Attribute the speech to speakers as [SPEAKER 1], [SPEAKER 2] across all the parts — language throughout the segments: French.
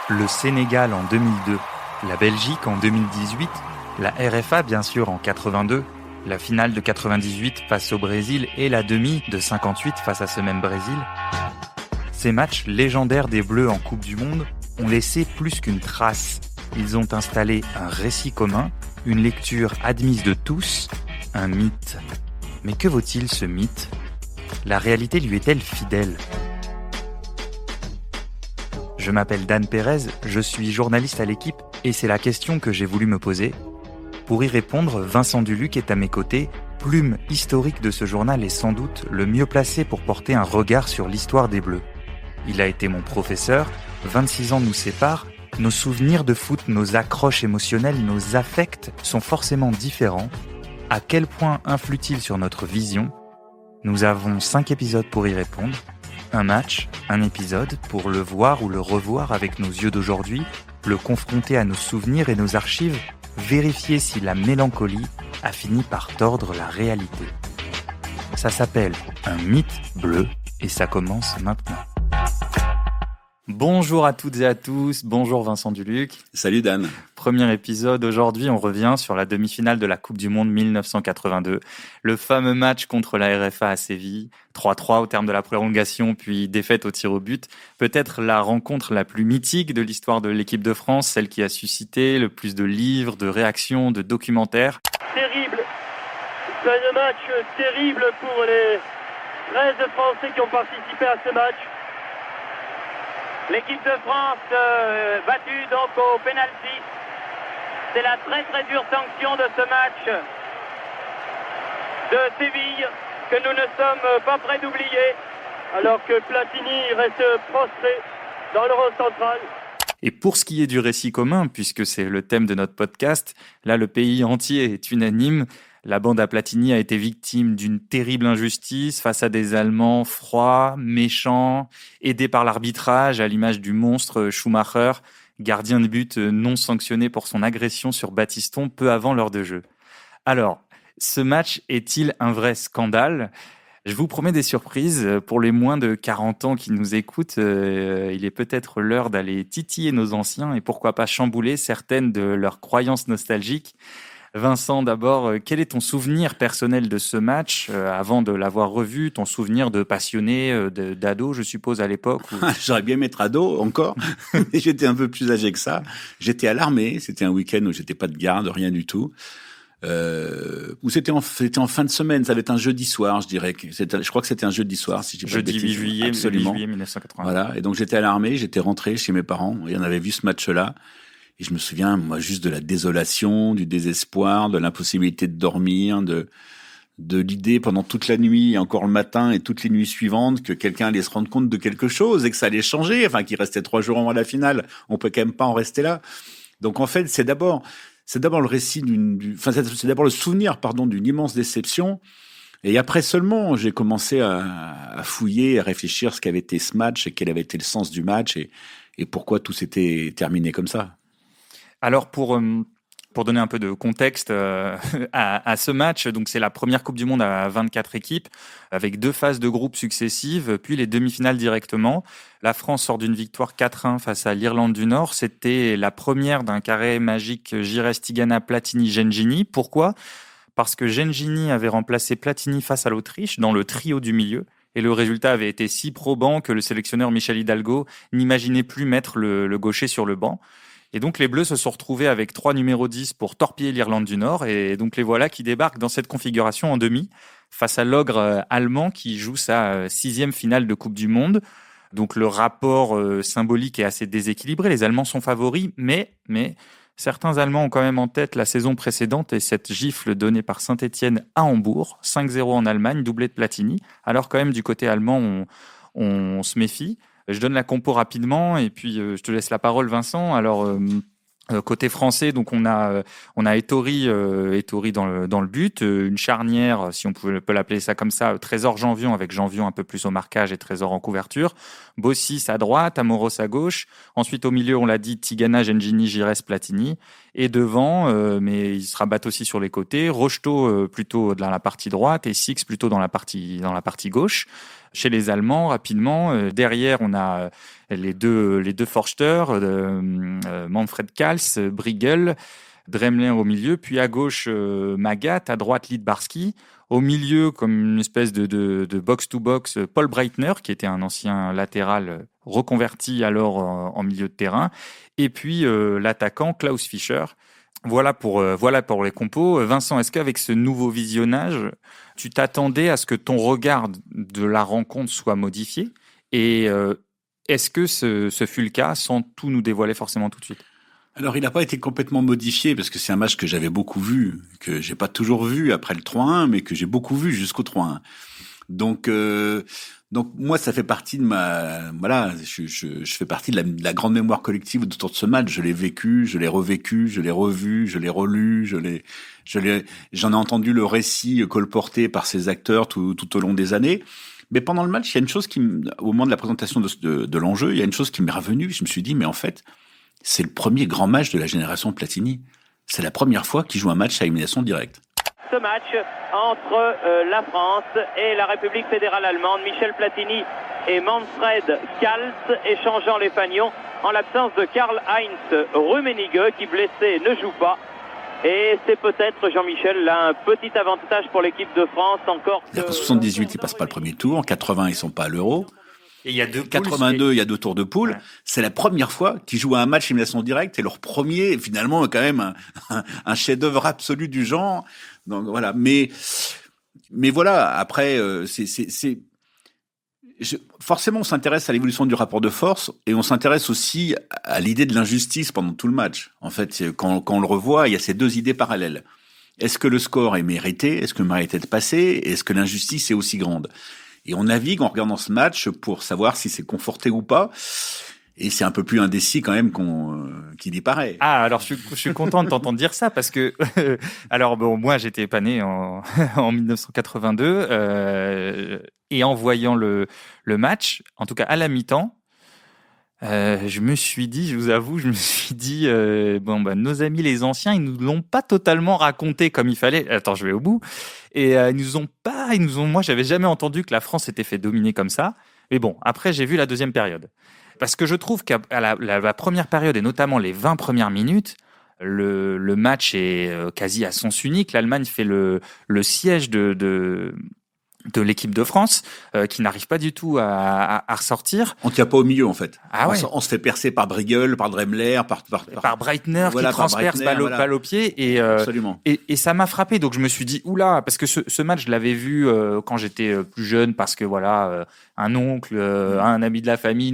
[SPEAKER 1] Le Sénégal en 2002, la Belgique en 2018, la RFA bien sûr en 82, la finale de 98 face au Brésil et la demi de 58 face à ce même Brésil. Ces matchs légendaires des Bleus en Coupe du Monde ont laissé plus qu'une trace. Ils ont installé un récit commun, une lecture admise de tous, un mythe. Mais que vaut-il ce mythe ? La réalité lui est-elle fidèle ? Je m'appelle Dan Pérez, je suis journaliste à l'équipe et c'est la question que j'ai voulu me poser. Pour y répondre, Vincent Duluc est à mes côtés, plume historique de ce journal et sans doute le mieux placé pour porter un regard sur l'histoire des Bleus. Il a été mon professeur, 26 ans nous séparent, nos souvenirs de foot, nos accroches émotionnelles, nos affects sont forcément différents. À quel point influe-t-il sur notre vision ? Nous avons 5 épisodes pour y répondre. Un match, un épisode, pour le voir ou le revoir avec nos yeux d'aujourd'hui, le confronter à nos souvenirs et nos archives, vérifier si la mélancolie a fini par tordre la réalité. Ça s'appelle un mythe bleu et ça commence maintenant. Bonjour à toutes et à tous, bonjour Vincent Duluc.
[SPEAKER 2] Salut Dan.
[SPEAKER 1] Premier épisode, aujourd'hui on revient sur la demi-finale de la Coupe du Monde 1982. Le fameux match contre la RFA à Séville, 3-3 au terme de la prolongation puis défaite au tir au but. Peut-être la rencontre la plus mythique de l'histoire de l'équipe de France, celle qui a suscité le plus de livres, de réactions, de documentaires.
[SPEAKER 3] Terrible, c'est un match terrible pour les 13 Français qui ont participé à ce match. L'équipe de France battue donc au pénalty. C'est la très très dure sanction de ce match de Séville que nous ne sommes pas prêts d'oublier, alors que Platini reste prostré dans le rond central.
[SPEAKER 1] Et pour ce qui est du récit commun, puisque c'est le thème de notre podcast, là le pays entier est unanime. La bande à Platini a été victime d'une terrible injustice face à des Allemands froids, méchants, aidés par l'arbitrage à l'image du monstre Schumacher, gardien de but non sanctionné pour son agression sur Battiston peu avant l'heure de jeu. Alors, ce match est-il un vrai scandale ? Je vous promets des surprises. Pour les moins de 40 ans qui nous écoutent, il est peut-être l'heure d'aller titiller nos anciens et pourquoi pas chambouler certaines de leurs croyances nostalgiques. Vincent, d'abord, quel est ton souvenir personnel de ce match avant de l'avoir revu, ton souvenir de passionné, d'ado, je suppose, à l'époque où...
[SPEAKER 2] J'aurais bien mettre ado encore, mais j'étais un peu plus âgé que ça. J'étais à l'armée, c'était un week-end où j'étais pas de garde, rien du tout. Où c'était en fin de semaine, ça va être un jeudi soir, je dirais. Je crois que c'était un jeudi soir, si je dis pas de bêtises.
[SPEAKER 1] Jeudi 8 juillet,
[SPEAKER 2] absolument.
[SPEAKER 1] 8 juillet 1980.
[SPEAKER 2] Voilà, et donc j'étais à l'armée, j'étais rentré chez mes parents, et on avait vu ce match-là. Et je me souviens, moi, juste de la désolation, du désespoir, de l'impossibilité de dormir, de l'idée pendant toute la nuit, et encore le matin et toutes les nuits suivantes, que quelqu'un allait se rendre compte de quelque chose et que ça allait changer, enfin, qu'il restait 3 jours avant la finale. On peut quand même pas en rester là. Donc, en fait, c'est d'abord le récit c'est d'abord le souvenir, d'une immense déception. Et après seulement, j'ai commencé à fouiller, à réfléchir ce qu'avait été ce match et quel avait été le sens du match et pourquoi tout s'était terminé comme ça.
[SPEAKER 1] Alors, pour donner un peu de contexte à ce match, donc c'est la première Coupe du Monde à 24 équipes, avec 2 phases de groupe successives, puis les demi-finales directement. La France sort d'une victoire 4-1 face à l'Irlande du Nord. C'était la première d'un carré magique Giresse, Tigana, Platini, Gengini. Pourquoi ? Parce que Gengini avait remplacé Platini face à l'Autriche dans le trio du milieu. Et le résultat avait été si probant que le sélectionneur Michel Hidalgo n'imaginait plus mettre le gaucher sur le banc. Et donc, les Bleus se sont retrouvés avec 3 numéros 10 pour torpiller l'Irlande du Nord. Et donc, les voilà qui débarquent dans cette configuration en demi face à l'ogre allemand qui joue sa 6e finale de Coupe du Monde. Donc, le rapport symbolique est assez déséquilibré. Les Allemands sont favoris, mais certains Allemands ont quand même en tête la saison précédente et cette gifle donnée par Saint-Étienne à Hambourg, 5-0 en Allemagne, doublé de Platini. Alors, quand même, du côté allemand, on se méfie. Je donne la compo rapidement et puis je te laisse la parole, Vincent. Alors, côté français, donc on a Ettori dans le but, une charnière, si on peut l'appeler ça comme ça, Trésor Janvion avec Janvion un peu plus au marquage et Trésor en couverture. Bossis à droite, Amoros à gauche. Ensuite au milieu, on l'a dit, Tigana, Gengini, Giresse, Platini. Et devant, mais il se rabattent aussi sur les côtés, Rocheteau plutôt dans la partie droite et Six plutôt dans la partie gauche. chez les Allemands rapidement. Derrière, on a les deux Forster, Manfred Kals, Briegel, Dremler au milieu, puis à gauche Magat, à droite Littbarski, au milieu comme une espèce de box-to-box Paul Breitner, qui était un ancien latéral reconverti alors en milieu de terrain, et puis l'attaquant Klaus Fischer. Voilà pour les compos. Vincent, est-ce qu'avec ce nouveau visionnage, tu t'attendais à ce que ton regard de la rencontre soit modifié? Et est-ce que ce fut le cas sans tout nous dévoiler forcément tout de suite?
[SPEAKER 2] Alors, il n'a pas été complètement modifié parce que c'est un match que j'avais beaucoup vu, que j'ai pas toujours vu après le 3-1, mais que j'ai beaucoup vu jusqu'au 3-1. Donc moi, ça fait partie de je fais partie de la grande mémoire collective autour de ce match. Je l'ai vécu, je l'ai revécu, je l'ai revu, je l'ai relu, j'en ai entendu le récit colporté par ces acteurs tout au long des années. Mais pendant le match, il y a une chose au moment de la présentation de l'enjeu, il y a une chose qui m'est revenue. Je me suis dit, mais en fait, c'est le premier grand match de la génération Platini. C'est la première fois qu'il joue un match à élimination directe.
[SPEAKER 3] Ce match entre la France et la République fédérale allemande, Michel Platini et Manfred Kals échangeant les fagnons en l'absence de Karl-Heinz Rummenigge qui blessé ne joue pas. Et c'est peut-être, Jean-Michel, là, un petit avantage pour l'équipe de France encore.
[SPEAKER 2] En 78, ils passent pas le premier tour. En 80, ils sont pas à l'Euro.
[SPEAKER 1] Et il y a
[SPEAKER 2] 82, il y a 2 tours de poule. Ouais. C'est la première fois qu'ils jouent à un match élimination directe et leur premier, finalement, quand même un chef-d'œuvre absolu du genre. Donc voilà. Mais voilà. Après, forcément, on s'intéresse à l'évolution du rapport de force et on s'intéresse aussi à l'idée de l'injustice pendant tout le match. En fait, quand on le revoit, il y a ces deux idées parallèles. Est-ce que le score est mérité? Est-ce que mérité de passer? Est-ce que l'injustice est aussi grande? Et on navigue en regardant ce match pour savoir si c'est conforté ou pas. Et c'est un peu plus indécis quand même qu'il y paraît.
[SPEAKER 1] Ah, alors je suis content de t'entendre dire ça parce que alors bon, moi j'étais pas né en 1982 et en voyant le match, en tout cas à la mi-temps, je me suis dit, je vous avoue, nos amis les anciens, ils nous l'ont pas totalement raconté comme il fallait. Attends, je vais au bout. Et moi, j'avais jamais entendu que la France s'était fait dominer comme ça. Mais bon, après, j'ai vu la deuxième période. Parce que je trouve qu'à la première période, et notamment les 20 premières minutes, le match est quasi à sens unique. L'Allemagne fait le siège de l'équipe de France, qui n'arrive pas du tout à ressortir.
[SPEAKER 2] On tient pas au milieu, en fait.
[SPEAKER 1] Ah ouais.
[SPEAKER 2] On se fait percer par Briegel, par Dremler,
[SPEAKER 1] par Breitner, qui transperce balle au pied. Et,
[SPEAKER 2] absolument.
[SPEAKER 1] Et ça m'a frappé. Donc, je me suis dit, oula, parce que ce match, je l'avais vu quand j'étais plus jeune, parce que voilà, un oncle, un ami de la famille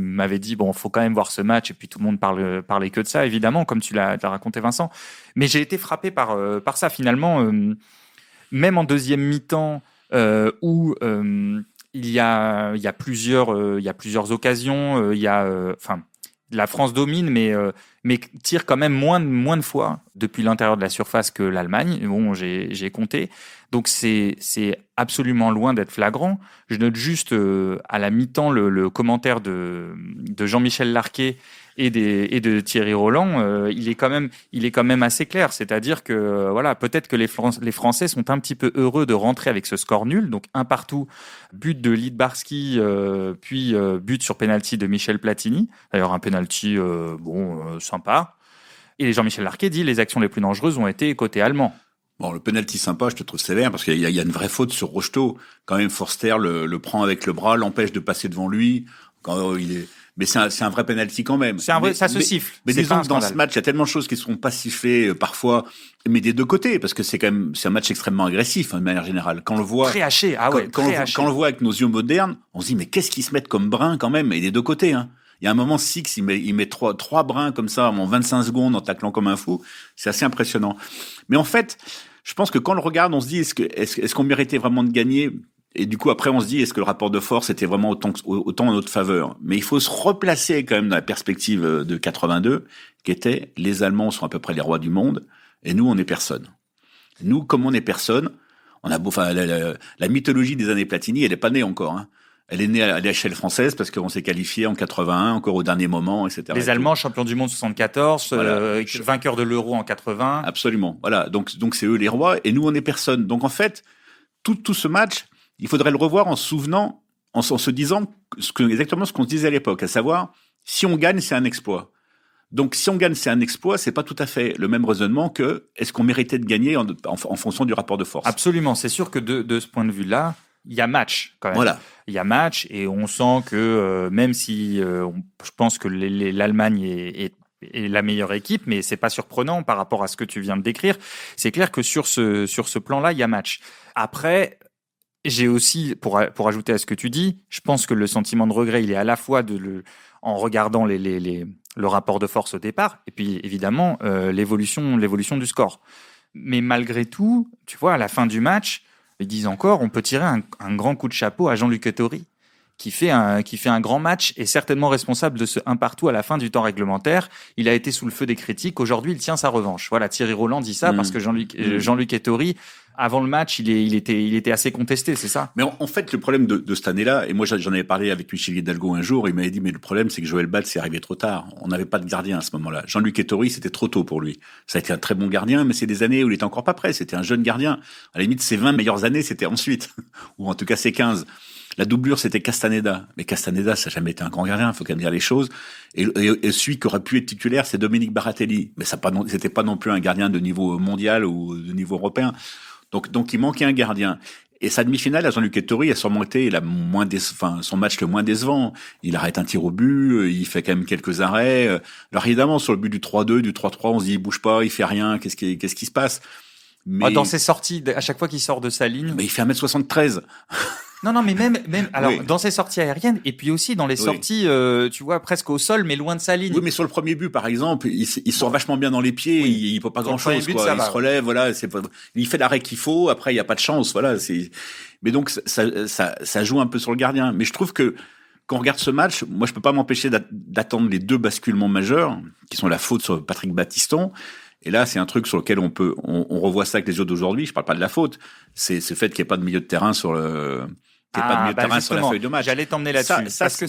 [SPEAKER 1] m'avait dit, bon, faut quand même voir ce match. Et puis, tout le monde parlait que de ça, évidemment, comme tu l'as raconté, Vincent. Mais j'ai été frappé par ça, finalement. Même en deuxième mi-temps, où il y a plusieurs occasions, la France domine, mais tire quand même moins de fois depuis l'intérieur de la surface que l'Allemagne. Bon, j'ai compté. Donc c'est absolument loin d'être flagrant. Je note juste à la mi-temps le commentaire de Jean-Michel Larquet et de Thierry Roland, il est quand même assez clair. C'est-à-dire que voilà, peut-être que les Français sont un petit peu heureux de rentrer avec ce score nul, donc 1-1, but de Littbarski, puis but sur penalty de Michel Platini. D'ailleurs un penalty sympa. Et Jean-Michel Larquet dit les actions les plus dangereuses ont été côté allemand.
[SPEAKER 2] Bon, le penalty sympa, je te trouve sévère parce qu'il y a une vraie faute sur Rocheteau. Quand même, Forster le prend avec le bras, l'empêche de passer devant lui. Quand il est Mais c'est un vrai penalty quand même.
[SPEAKER 1] Ça se siffle.
[SPEAKER 2] Mais disons que dans ce match, il y a tellement de choses qui ne seront pas sifflées parfois, mais des deux côtés, parce que c'est un match extrêmement agressif, de manière générale. Quand on le voit.
[SPEAKER 1] Très haché,
[SPEAKER 2] quand on le voit avec nos yeux modernes, on se dit, mais qu'est-ce qu'ils se mettent comme brin quand même, et des deux côtés, hein. Il y a un moment, Six, il met trois brins comme ça, en 25 secondes, en taclant comme un fou. C'est assez impressionnant. Mais en fait, je pense que quand on le regarde, on se dit, est-ce qu'on méritait vraiment de gagner? Et du coup, après, on se dit, est-ce que le rapport de force était vraiment autant en notre faveur? Mais il faut se replacer quand même dans la perspective de 82, qui était, les Allemands sont à peu près les rois du monde, et nous, on est personne. Nous, comme on est personne, la mythologie des années Platini, elle est pas née encore, hein. Elle est née à l'échelle française parce qu'on s'est qualifié en 81, encore au dernier moment, etc.
[SPEAKER 1] Les Allemands, champions du monde 74, voilà. Vainqueurs de l'Euro en 80.
[SPEAKER 2] Absolument. Voilà. Donc c'est eux les rois et nous on est personne. Donc en fait, tout ce match, il faudrait le revoir en se souvenant en se disant exactement ce qu'on se disait à l'époque, à savoir, si on gagne, c'est un exploit. Donc, si on gagne, c'est un exploit, c'est pas tout à fait le même raisonnement que est-ce qu'on méritait de gagner en fonction du rapport de force.
[SPEAKER 1] Absolument, c'est sûr que de ce point de vue-là, il y a match quand même.
[SPEAKER 2] Voilà.
[SPEAKER 1] Il y a match et on sent que même si je pense que l'Allemagne est la meilleure équipe, mais c'est pas surprenant par rapport à ce que tu viens de décrire. C'est clair que sur ce plan-là, il y a match. Après, j'ai aussi, pour ajouter à ce que tu dis, je pense que le sentiment de regret, il est à la fois en regardant le rapport de force au départ, et puis évidemment l'évolution du score. Mais malgré tout, tu vois, à la fin du match, ils disent encore, on peut tirer un grand coup de chapeau à Jean-Luc Ettori, qui fait un grand match et certainement responsable de ce 1-1 à la fin du temps réglementaire. Il a été sous le feu des critiques. Aujourd'hui, il tient sa revanche. Voilà, Thierry Roland dit ça parce que Jean-Luc Ettori, avant le match, il était assez contesté, c'est ça?
[SPEAKER 2] Mais en fait, le problème de cette année-là, et moi j'en avais parlé avec Michel Hidalgo un jour, il m'avait dit, mais le problème c'est que Joël Batz est arrivé trop tard. On n'avait pas de gardien à ce moment-là. Jean-Luc Ettori, c'était trop tôt pour lui. Ça a été un très bon gardien, mais c'est des années où il était encore pas prêt. C'était un jeune gardien. À la limite, ses 20 meilleures années, c'était ensuite. Ou en tout cas, ses 15. La doublure, c'était Castaneda. Mais Castaneda, ça n'a jamais été un grand gardien, il faut quand même dire les choses. Et celui qui aurait pu être titulaire, c'est Dominique Baratelli. Mais c'était pas non plus un gardien de niveau mondial ou de niveau européen. Donc il manquait un gardien. Et sa demi-finale à Jean-Luc Ettori a sûrement été son match le moins décevant. Il arrête un tir au but, il fait quand même quelques arrêts. Alors évidemment, sur le but du 3-2, du 3-3, on se dit, il bouge pas, il fait rien, qu'est-ce qui se passe?
[SPEAKER 1] Mais dans ses sorties, à chaque fois qu'il sort de sa ligne.
[SPEAKER 2] Mais il fait 1m73.
[SPEAKER 1] Non, mais même, alors,
[SPEAKER 2] oui.
[SPEAKER 1] Dans ses sorties aériennes, et puis aussi dans les sorties, tu vois, presque au sol, mais loin de sa ligne.
[SPEAKER 2] Oui, mais sur le premier but, par exemple, il sort vachement bien dans les pieds, il peut pas grand-chose, quoi. Il se relève, voilà, il fait l'arrêt qu'il faut, après, il y a pas de chance, voilà, mais donc, ça joue un peu sur le gardien. Mais je trouve que, quand on regarde ce match, moi, je peux pas m'empêcher d'attendre les deux basculements majeurs, qui sont la faute sur Patrick Battiston. Et là, c'est un truc sur lequel on revoit ça avec les yeux d'aujourd'hui. Je parle pas de la faute. C'est ce fait qu'il n'y ait pas de milieu de terrain sur sur la feuille de match.
[SPEAKER 1] J'allais t'emmener là-dessus.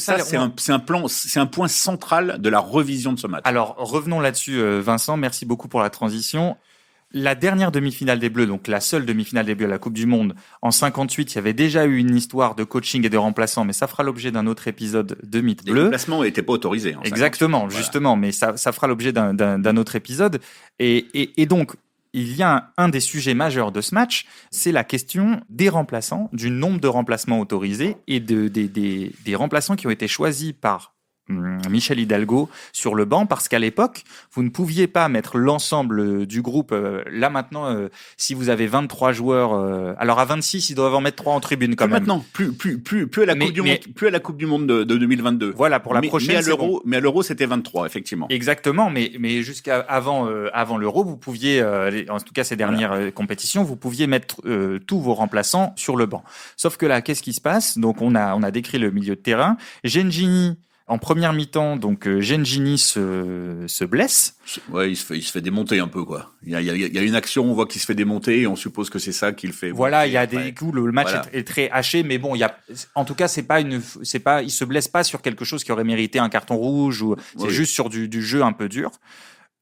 [SPEAKER 2] C'est un point central de la revision de ce match.
[SPEAKER 1] Alors, revenons là-dessus, Vincent. Merci beaucoup pour la transition. La dernière demi-finale des Bleus, donc la seule demi-finale des Bleus à la Coupe du Monde, en 58, il y avait déjà eu une histoire de coaching et de remplaçants, mais ça fera l'objet d'un autre épisode de Mythe Bleu.
[SPEAKER 2] Les remplacements n'étaient pas autorisés.
[SPEAKER 1] Exactement, justement, mais ça fera l'objet d'un autre épisode. Et donc, il y a un des sujets majeurs de ce match, c'est la question des remplaçants, du nombre de remplacements autorisés et des remplaçants qui ont été choisis par Michel Hidalgo sur le banc, parce qu'à l'époque, vous ne pouviez pas mettre l'ensemble du groupe. Là maintenant, si vous avez 23 joueurs, alors à 26, ils doivent en mettre 3 en tribune quand même.
[SPEAKER 2] Maintenant, plus à la Coupe du Monde, plus à la Coupe du Monde de 2022.
[SPEAKER 1] Voilà, pour la prochaine.
[SPEAKER 2] Mais à l'Euro, c'était 23, effectivement.
[SPEAKER 1] Exactement, mais jusqu'à avant l'Euro, vous pouviez, en tout cas ces dernières compétitions, vous pouviez mettre tous vos remplaçants sur le banc. Sauf que là, qu'est-ce qui se passe? Donc on a décrit le milieu de terrain. Gengini, en première mi-temps, donc Gengini se blesse.
[SPEAKER 2] Ouais, il se fait démonter un peu, quoi. Il y a une action, on voit qu'il se fait démonter et on suppose que c'est ça qu'il fait.
[SPEAKER 1] Voilà, il y a des coups, le match est très haché, mais bon, en tout cas, il se blesse pas sur quelque chose qui aurait mérité un carton rouge ou c'est juste sur du jeu un peu dur.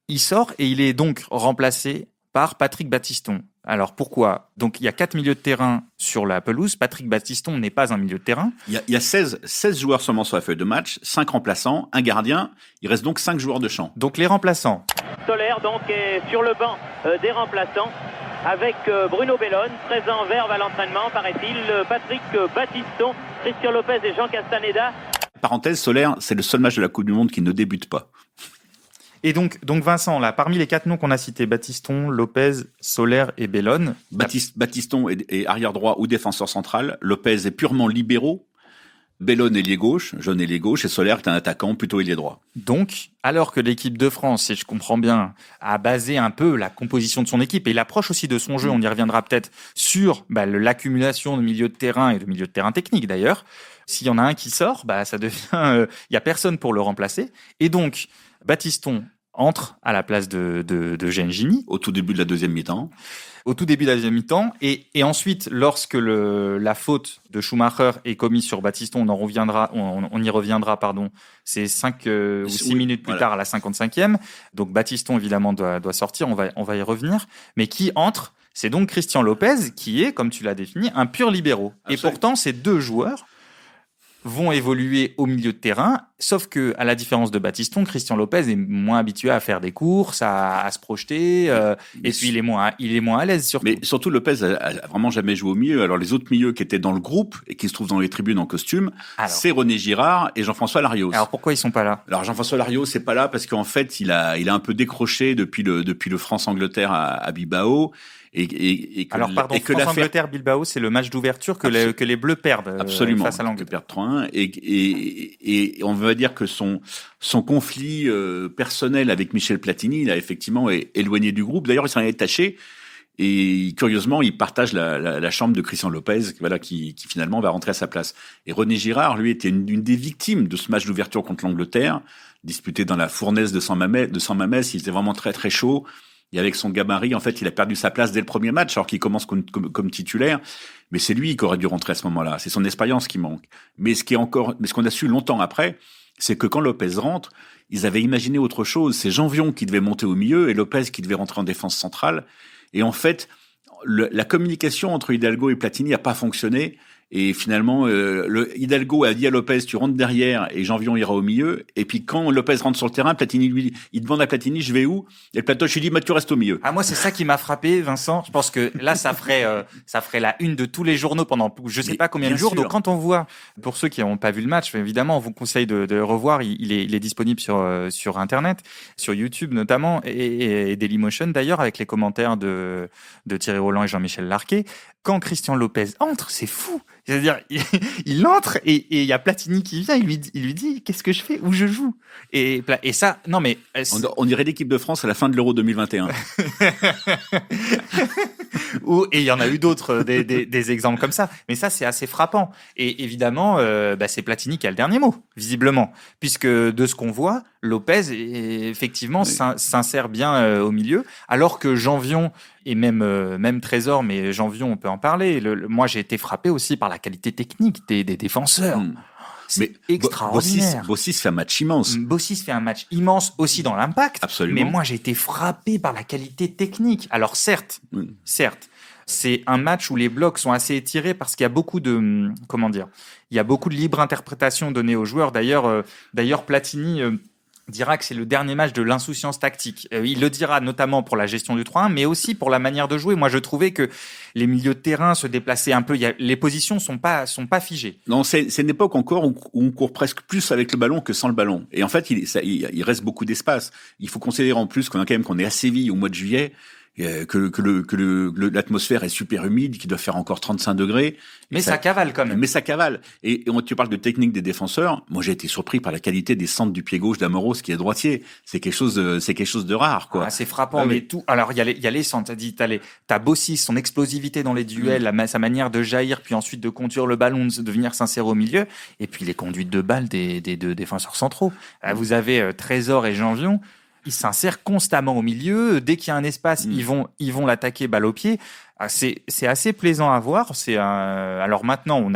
[SPEAKER 1] Il sort et il est donc remplacé par Patrick Battiston. Alors pourquoi? Donc il y a 4 milieux de terrain sur la pelouse. Patrick Battiston n'est pas un milieu de terrain.
[SPEAKER 2] Il y a 16 joueurs seulement sur la feuille de match, 5 remplaçants, un gardien. Il reste donc 5 joueurs de champ.
[SPEAKER 1] Donc les remplaçants.
[SPEAKER 3] Soler donc est sur le banc des remplaçants avec Bruno Bellone, présent verve à l'entraînement, paraît-il, Patrick Battiston, Christian Lopez et Jean Castaneda.
[SPEAKER 2] Parenthèse, Soler, c'est le seul match de la Coupe du Monde qui ne débute pas.
[SPEAKER 1] Et donc Vincent, là, parmi les 4 noms qu'on a cités, Battiston, Lopez, Soler et Bellone.
[SPEAKER 2] Battiston est arrière droit ou défenseur central. Lopez est purement libéraux. Bellone est ailier gauche, Jeune ailier gauche, et Soler est un attaquant plutôt ailier droit.
[SPEAKER 1] Donc, alors que l'équipe de France, si je comprends bien, a basé un peu la composition de son équipe et l'approche aussi de son jeu, on y reviendra peut-être, sur l'accumulation de milieu de terrain et de milieu de terrain technique d'ailleurs, s'il y en a un qui sort, ça devient, il y a personne pour le remplacer. Et donc, Battiston entre à la place de Gengini.
[SPEAKER 2] Au tout début de la deuxième mi-temps.
[SPEAKER 1] Au tout début de la deuxième mi-temps. Et ensuite, lorsque la faute de Schumacher est commise sur Battiston, on y reviendra, c'est 5 ou 6 minutes plus tard à la 55e. Donc Battiston, évidemment, doit sortir. On va y revenir. Mais qui entre? C'est donc Christian Lopez, qui est, comme tu l'as défini, un pur libéraux. Absolument. Et pourtant, ces deux joueurs vont évoluer au milieu de terrain, sauf que à la différence de Battiston, Christian Lopez est moins habitué à faire des courses, à se projeter, et puis il est moins à l'aise surtout.
[SPEAKER 2] Mais surtout Lopez a vraiment jamais joué au milieu. Alors les autres milieux qui étaient dans le groupe et qui se trouvent dans les tribunes en costume, c'est René Girard et Jean-François Larios.
[SPEAKER 1] Alors pourquoi ils sont pas là?
[SPEAKER 2] Alors Jean-François Larios c'est pas là parce qu'en fait il a un peu décroché depuis le France-Angleterre à Bilbao.
[SPEAKER 1] France-Angleterre, Bilbao, c'est le match d'ouverture que les Bleus perdent face à l'Angleterre.
[SPEAKER 2] Perdent 3-1. Et on va dire que son conflit personnel avec Michel Platini, il a effectivement éloigné du groupe. D'ailleurs, il s'en est détaché. Et curieusement, il partage la chambre de Christian Lopez, voilà, qui finalement va rentrer à sa place. Et René Girard, lui, était une des victimes de ce match d'ouverture contre l'Angleterre, disputé dans la fournaise de San Mamés. Il était vraiment très, très chaud. Et avec son gabarit, en fait, il a perdu sa place dès le premier match, alors qu'il commence comme titulaire. Mais c'est lui qui aurait dû rentrer à ce moment-là. C'est son expérience qui manque. Mais ce qu'on a su longtemps après, c'est que quand Lopez rentre, ils avaient imaginé autre chose. C'est Janvion qui devait monter au milieu et Lopez qui devait rentrer en défense centrale. Et en fait, la communication entre Hidalgo et Platini n'a pas fonctionné. Et finalement, Hidalgo a dit à Lopez, tu rentres derrière et Janvion ira au milieu. Et puis quand Lopez rentre sur le terrain, Platini il demande à Platini, je vais où? Et le Platoche lui dit, tu restes au milieu.
[SPEAKER 1] Ah, moi, c'est ça qui m'a frappé, Vincent. Je pense que là, ça ferait la une de tous les journaux pendant je sais pas combien de jours. Donc quand on voit, pour ceux qui n'ont pas vu le match, évidemment, on vous conseille de revoir. Il est disponible sur Internet, sur YouTube notamment, et Dailymotion d'ailleurs, avec les commentaires de Thierry Roland et Jean-Michel Larquet. Quand Christian Lopez entre, c'est fou. C'est-à-dire, il entre et il y a Platini qui vient, il lui dit, qu'est-ce que je fais? Où je joue? Et ça, non mais...
[SPEAKER 2] On dirait l'équipe de France à la fin de l'Euro 2021.
[SPEAKER 1] Et il y en a eu d'autres, des exemples comme ça. Mais ça, c'est assez frappant. Et évidemment, c'est Platini qui a le dernier mot, visiblement. Puisque de ce qu'on voit, Lopez, effectivement, s'insère bien au milieu. Alors que Janvion, et même Trésor, mais Janvion, on peut en parler. Moi, j'ai été frappé aussi par la qualité technique des défenseurs. C'est extraordinaire.
[SPEAKER 2] Bossis fait un match immense.
[SPEAKER 1] Bossis fait un match immense aussi dans l'impact.
[SPEAKER 2] Absolument.
[SPEAKER 1] Mais moi, j'ai été frappé par la qualité technique. Alors certes, c'est un match où les blocs sont assez étirés parce qu'il y a beaucoup de, il y a beaucoup de libre interprétation donnée aux joueurs. D'ailleurs, Platini dira que c'est le dernier match de l'insouciance tactique. Il le dira notamment pour la gestion du 3-1, mais aussi pour la manière de jouer. Moi, je trouvais que les milieux de terrain se déplaçaient un peu. Les positions sont pas figées.
[SPEAKER 2] Non, c'est une époque encore où on court presque plus avec le ballon que sans le ballon. Et en fait, il reste beaucoup d'espace. Il faut considérer en plus qu'on est à Séville au mois de juillet, que l'atmosphère est super humide, qu'il doit faire encore 35 degrés.
[SPEAKER 1] Mais ça cavale quand même.
[SPEAKER 2] Mais ça cavale. Et tu parles de technique des défenseurs. Moi, j'ai été surpris par la qualité des centres du pied gauche d'Amoros, qui est droitier. C'est quelque chose de rare, quoi.
[SPEAKER 1] Ah, c'est frappant, mais tout. Alors, il y a les centres. T'as Bossis, son explosivité dans les duels, sa manière de jaillir, puis ensuite de conduire le ballon, de venir s'insérer au milieu. Et puis les conduites de balles des deux défenseurs centraux. Vous avez Trésor et Janvion. Ils s'insèrent constamment au milieu. Dès qu'il y a un espace, ils vont l'attaquer balle au pied. C'est assez plaisant à voir. Alors maintenant,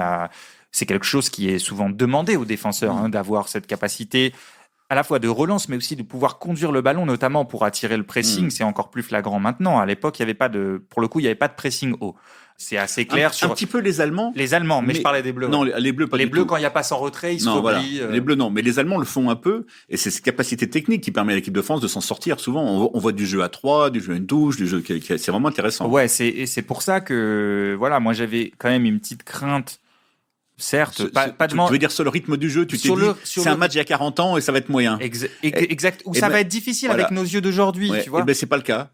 [SPEAKER 1] c'est quelque chose qui est souvent demandé aux défenseurs, d'avoir cette capacité à la fois de relance, mais aussi de pouvoir conduire le ballon, notamment pour attirer le pressing. C'est encore plus flagrant maintenant. À l'époque, il n'y avait pas de pressing haut. C'est assez clair
[SPEAKER 2] un petit peu les Allemands.
[SPEAKER 1] Les Allemands, mais je parlais des Bleus.
[SPEAKER 2] Non, les Bleus pas du tout.
[SPEAKER 1] Les Bleus, quand il n'y a pas sans retrait, ils se replient.
[SPEAKER 2] Les Bleus, non. Mais les Allemands le font un peu. Et c'est cette capacité technique qui permet à l'équipe de France de s'en sortir. Souvent, on voit du jeu à 3, du jeu à une touche, du jeu c'est vraiment intéressant.
[SPEAKER 1] Ouais, c'est pour ça que, voilà, moi, j'avais quand même une petite crainte. Certes,
[SPEAKER 2] tu veux dire sur le rythme du jeu, tu t'es dit, c'est un match il y a 40 ans et ça va être moyen.
[SPEAKER 1] Exact. Ou ça va être difficile avec nos yeux d'aujourd'hui, tu vois.
[SPEAKER 2] Et c'est pas le cas.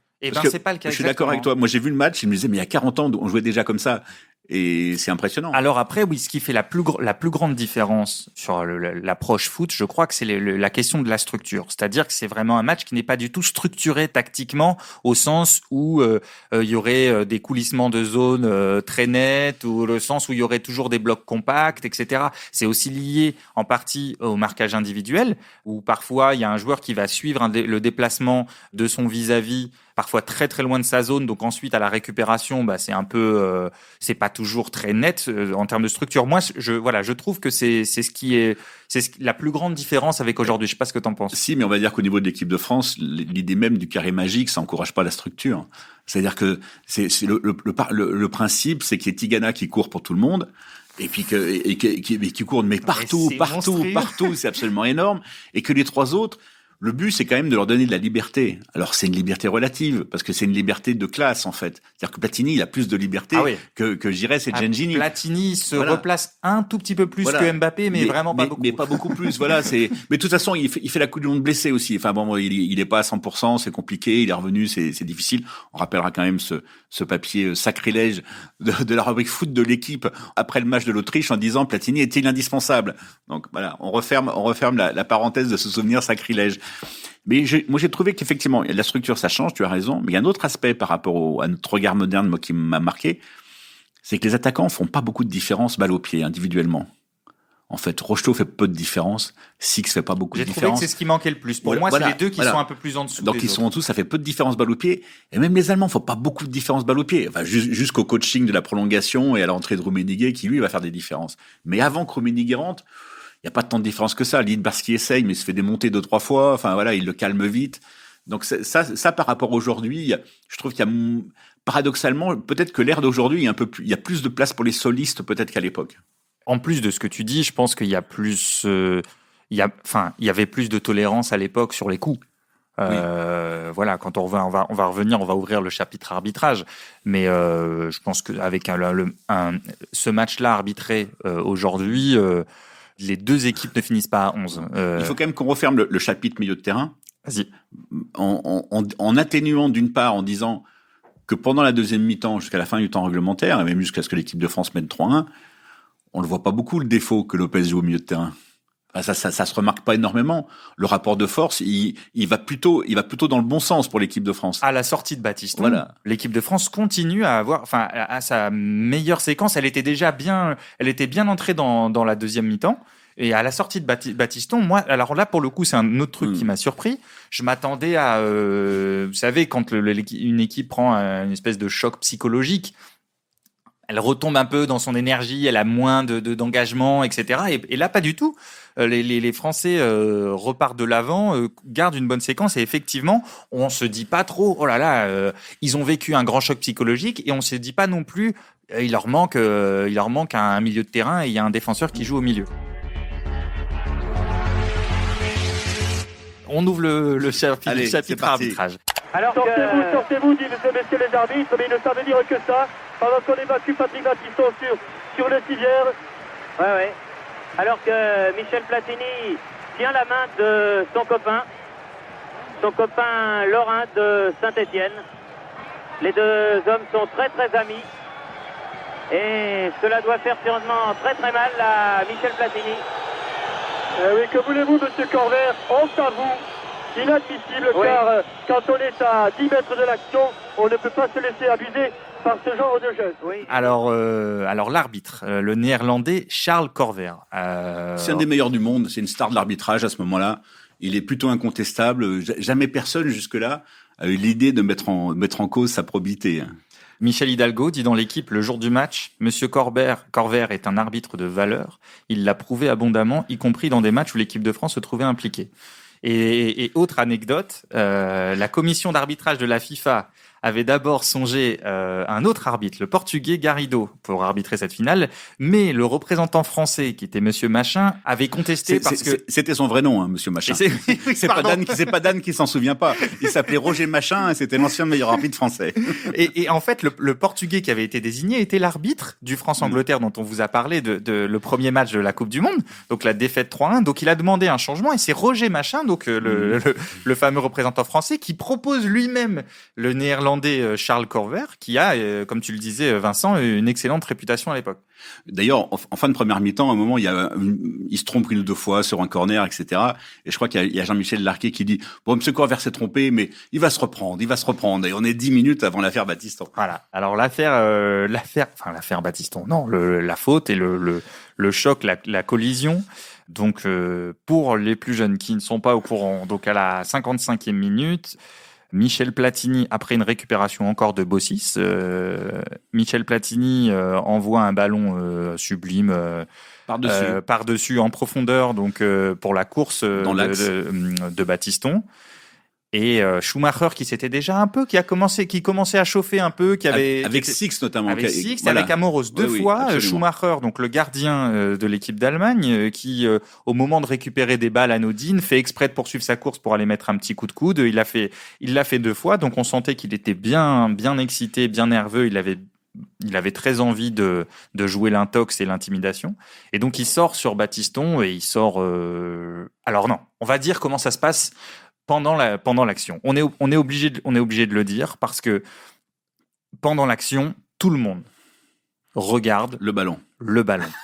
[SPEAKER 1] C'est pas le cas.
[SPEAKER 2] Je suis d'accord avec toi. Moi, j'ai vu le match, je me disais, mais il y a 40 ans, on jouait déjà comme ça. Et c'est impressionnant.
[SPEAKER 1] Alors après, oui, ce qui fait la plus grande différence sur l'approche foot, je crois que c'est la question de la structure. C'est-à-dire que c'est vraiment un match qui n'est pas du tout structuré tactiquement, au sens où il y aurait des coulissements de zone très nets, ou le sens où il y aurait toujours des blocs compacts, etc. C'est aussi lié en partie au marquage individuel, où parfois il y a un joueur qui va suivre le déplacement de son vis-à-vis, parfois très très loin de sa zone, donc ensuite à la récupération, c'est un peu, c'est pas toujours très net en termes de structure. Moi, je trouve que c'est la plus grande différence avec aujourd'hui. Je sais pas ce que t'en penses.
[SPEAKER 2] Si, mais on va dire qu'au niveau de l'équipe de France, l'idée même du carré magique, ça encourage pas la structure. C'est-à-dire que c'est le principe, c'est qu'il y ait Tigana qui court pour tout le monde. Et puis qui courent mais partout, c'est absolument énorme. Et que les 3 autres, le but, c'est quand même de leur donner de la liberté. Alors, c'est une liberté relative, parce que c'est une liberté de classe, en fait. C'est-à-dire que Platini, il a plus de liberté que Giresse et Gengini.
[SPEAKER 1] Platini se replace un tout petit peu plus que Mbappé, mais vraiment pas beaucoup.
[SPEAKER 2] Mais pas beaucoup plus, voilà. Mais de toute façon, il fait la Coupe du Monde blessé aussi. Enfin bon, il est pas à 100%, c'est compliqué, il est revenu, c'est difficile. On rappellera quand même ce papier sacrilège de la rubrique foot de l'équipe après le match de l'Autriche en disant Platini est-il indispensable. Donc voilà, on referme la parenthèse de ce souvenir sacrilège. Mais moi, j'ai trouvé qu'effectivement, la structure, ça change, tu as raison. Mais il y a un autre aspect par rapport à notre regard moderne, moi, qui m'a marqué, c'est que les attaquants font pas beaucoup de différence balle au pied, individuellement. En fait, Rocheteau fait peu de différence, Six fait pas beaucoup de différence.
[SPEAKER 1] J'ai trouvé que c'est ce qui manquait le plus. Pour moi, c'est les deux qui sont un peu plus en dessous.
[SPEAKER 2] Donc, ils sont en dessous, ça fait peu de différence balle au pied. Et même les Allemands font pas beaucoup de différence balle au pied. Enfin, jusqu'au coaching de la prolongation et à l'entrée de Rummenigge, qui lui va faire des différences. Mais avant que Rummenigge rentre, il n'y a pas tant de différence que ça. Liedbarski essaye, mais il se fait démonter 2-3 fois. Enfin, voilà, il le calme vite. Donc, ça par rapport à aujourd'hui, je trouve qu'il y a, paradoxalement, peut-être que l'ère d'aujourd'hui, il y a plus de place pour les solistes, peut-être qu'à l'époque.
[SPEAKER 1] En plus de ce que tu dis, je pense qu'il y a plus, il y avait plus de tolérance à l'époque sur les coups. Voilà, quand on va revenir, on va ouvrir le chapitre arbitrage. Mais je pense qu'avec ce match-là arbitré aujourd'hui, les deux équipes ne finissent pas à 11.
[SPEAKER 2] Il faut quand même qu'on referme le chapitre milieu de terrain.
[SPEAKER 1] Vas-y.
[SPEAKER 2] En atténuant d'une part, en disant que pendant la deuxième mi-temps, jusqu'à la fin du temps réglementaire, et même jusqu'à ce que l'équipe de France mène 3-1, on ne voit pas beaucoup le défaut que Lopez joue au milieu de terrain. Enfin, ça se remarque pas énormément. Le rapport de force, il va plutôt dans le bon sens pour l'équipe de France.
[SPEAKER 1] À la sortie de Battiston, l'équipe de France continue à avoir, à sa meilleure séquence. Elle était bien entrée dans la deuxième mi-temps. Et à la sortie de Battiston, moi, alors là, pour le coup, c'est un autre truc qui m'a surpris. Je m'attendais à, vous savez, quand une équipe prend une espèce de choc psychologique, elle retombe un peu dans son énergie, elle a moins d'engagement, etc. Et là, pas du tout. Les Français repartent de l'avant, gardent une bonne séquence et effectivement, on se dit pas trop, oh là là, ils ont vécu un grand choc psychologique et on se dit pas non plus, il leur manque un milieu de terrain et il y a un défenseur qui joue au milieu. On ouvre le chapitre arbitrage.
[SPEAKER 3] Alors sortez-vous, disent messieurs les arbitres, mais ils ne savent dire que ça, pendant qu'on évacue Patrick Battiston sur le civière. Ouais. Alors que Michel Platini tient la main de son copain Lorrain de Saint-Étienne. Les deux hommes sont très très amis. Et cela doit faire sûrement très très mal à Michel Platini.
[SPEAKER 4] Oui, que voulez-vous, monsieur Corvère? Honte à vous. Inadmissible, car quand on est à 10 mètres de l'action, on ne peut pas se laisser abuser par ce genre de geste.
[SPEAKER 1] Oui. Alors l'arbitre, le néerlandais Charles Corver.
[SPEAKER 2] C'est un des meilleurs du monde, c'est une star de l'arbitrage à ce moment-là. Il est plutôt incontestable. Jamais personne jusque-là a eu l'idée de mettre en cause sa probité.
[SPEAKER 1] Michel Hidalgo dit dans l'équipe le jour du match, Monsieur Corver est un arbitre de valeur. Il l'a prouvé abondamment, y compris dans des matchs où l'équipe de France se trouvait impliquée. Et autre anecdote, la commission d'arbitrage de la FIFA avait d'abord songé un autre arbitre, le portugais Garrido, pour arbitrer cette finale, mais le représentant français, qui était Monsieur Machin, avait contesté
[SPEAKER 2] c'était son vrai nom, hein, Monsieur Machin. C'est pas Dan qui s'en souvient pas. Il s'appelait Roger Machin et c'était l'ancien meilleur arbitre français.
[SPEAKER 1] Et en fait, le portugais qui avait été désigné était l'arbitre du France-Angleterre dont on vous a parlé de le premier match de la Coupe du Monde, donc la défaite 3-1. Donc il a demandé un changement et c'est Roger Machin, donc le fameux représentant français, qui propose lui-même le néerlandais Charles Corver, qui a, comme tu le disais Vincent, une excellente réputation à l'époque.
[SPEAKER 2] D'ailleurs, en fin de première mi-temps, à un moment, il se trompe une ou deux fois sur un corner, etc. Et je crois qu'il y a Jean-Michel Larquet qui dit « Bon, M. Corver s'est trompé, mais il va se reprendre. » Et on est 10 minutes avant l'affaire Battiston.
[SPEAKER 1] Voilà. Alors l'affaire Battiston, non, la faute et le choc, la collision. Donc, pour les plus jeunes qui ne sont pas au courant, donc à la 55e minute, Michel Platini, après une récupération encore de Bossis, Michel Platini envoie un ballon sublime par-dessus en profondeur, donc pour la course de Battiston. Et Schumacher qui commençait à chauffer un peu,
[SPEAKER 2] avec Six notamment,
[SPEAKER 1] avec Amoros deux fois.
[SPEAKER 2] Oui,
[SPEAKER 1] Schumacher, donc le gardien de l'équipe d'Allemagne, qui au moment de récupérer des balles anodines fait exprès de poursuivre sa course pour aller mettre un petit coup de coude. Il l'a fait 2 fois, donc on sentait qu'il était bien excité, bien nerveux. Il avait très envie de jouer l'intox et l'intimidation. Et donc, il sort sur Battiston et il sort... Alors non, on va dire comment ça se passe pendant l'action. On est obligé de le dire parce que pendant l'action, tout le monde regarde
[SPEAKER 2] le ballon.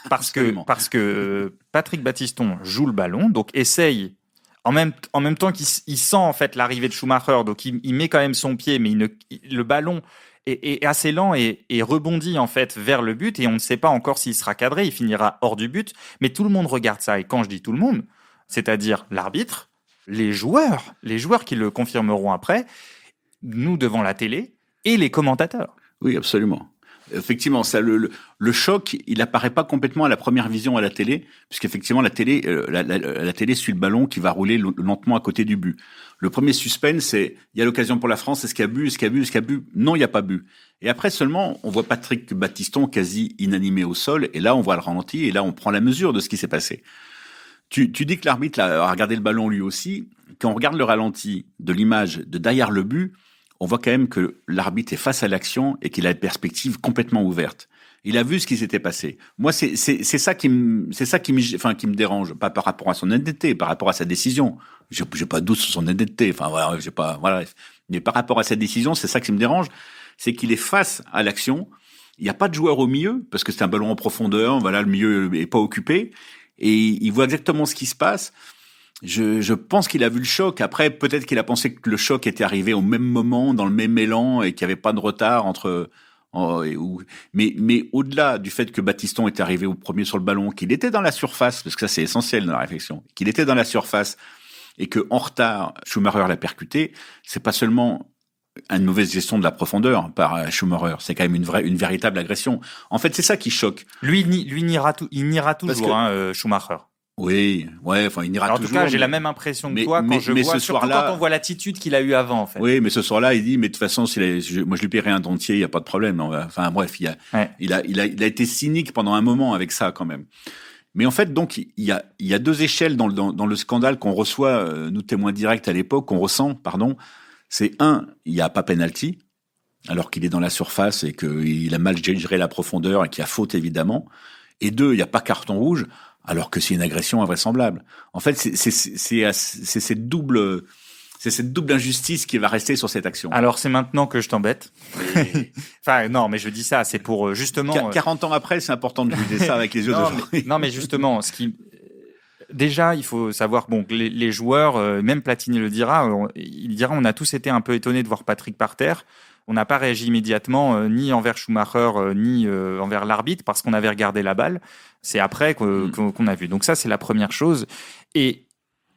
[SPEAKER 1] Parce que Patrick Battiston joue le ballon, donc essaye... En même temps qu'il sent en fait l'arrivée de Schumacher, donc il met quand même son pied, mais le ballon... est assez lent et rebondit en fait vers le but et on ne sait pas encore s'il sera cadré, il finira hors du but, mais tout le monde regarde ça et quand je dis tout le monde, c'est-à-dire l'arbitre, les joueurs qui le confirmeront après, nous devant la télé et les commentateurs.
[SPEAKER 2] Oui, absolument. Effectivement, ça, le choc, il apparaît pas complètement à la première vision à la télé, puisqu'effectivement la télé suit le ballon qui va rouler lentement à côté du but. Le premier suspense, c'est il y a l'occasion pour la France, est-ce qu'il y a but? Non, il y a pas but. Et après seulement, on voit Patrick Battiston quasi inanimé au sol, et là on voit le ralenti, et là on prend la mesure de ce qui s'est passé. Tu dis que l'arbitre a regardé le ballon lui aussi. Quand on regarde le ralenti de l'image de derrière le but, on voit quand même que l'arbitre est face à l'action et qu'il a une perspective complètement ouverte. Il a vu ce qui s'était passé. Moi, c'est ça qui me dérange, pas par rapport à son honnêteté, par rapport à sa décision. J'ai pas de doute sur son honnêteté. Enfin voilà. Mais par rapport à sa décision, c'est ça qui me dérange, c'est qu'il est face à l'action. Il n'y a pas de joueur au milieu parce que c'est un ballon en profondeur. Voilà, le milieu est pas occupé et il voit exactement ce qui se passe. Je pense qu'il a vu le choc. Après, peut-être qu'il a pensé que le choc était arrivé au même moment, dans le même élan, et qu'il n'y avait pas de retard mais au-delà du fait que Battiston est arrivé au premier sur le ballon, qu'il était dans la surface, parce que ça c'est essentiel dans la réflexion, qu'il était dans la surface et que en retard, Schumacher l'a percuté, c'est pas seulement une mauvaise gestion de la profondeur par Schumacher, c'est quand même une véritable agression. En fait, c'est ça qui choque.
[SPEAKER 1] Lui il niera toujours, Schumacher.
[SPEAKER 2] Oui, ouais, enfin, il n'ira toujours.
[SPEAKER 1] En tout cas, j'ai la même impression que toi quand on voit l'attitude qu'il a eue avant, en fait.
[SPEAKER 2] Oui, mais ce soir-là, il dit, mais de toute façon, moi, je lui paierai un dentier, il y a pas de problème. Enfin, bref, il a été cynique pendant un moment avec ça, quand même. Mais en fait, donc, il y a 2 échelles dans le scandale qu'on reçoit, nous, témoins directs à l'époque, qu'on ressent, pardon. C'est il y a pas penalty, alors qu'il est dans la surface et qu'il a mal géré la profondeur et qu'il y a faute, évidemment. Et 2, il y a pas carton rouge, alors que c'est une agression invraisemblable. En fait, c'est cette double injustice qui va rester sur cette action.
[SPEAKER 1] Alors, c'est maintenant que je t'embête. Enfin, non, mais je dis ça, c'est pour justement...
[SPEAKER 2] 40 ans après, c'est important de juger ça avec les yeux d'aujourd'hui.
[SPEAKER 1] Non, mais justement, déjà, il faut savoir, bon, les joueurs, même Platini le dira, il dira, on a tous été un peu étonnés de voir Patrick par terre. On n'a pas réagi immédiatement, ni envers Schumacher, ni envers l'arbitre, parce qu'on avait regardé la balle. C'est après qu'on a vu. Donc ça, c'est la première chose. Et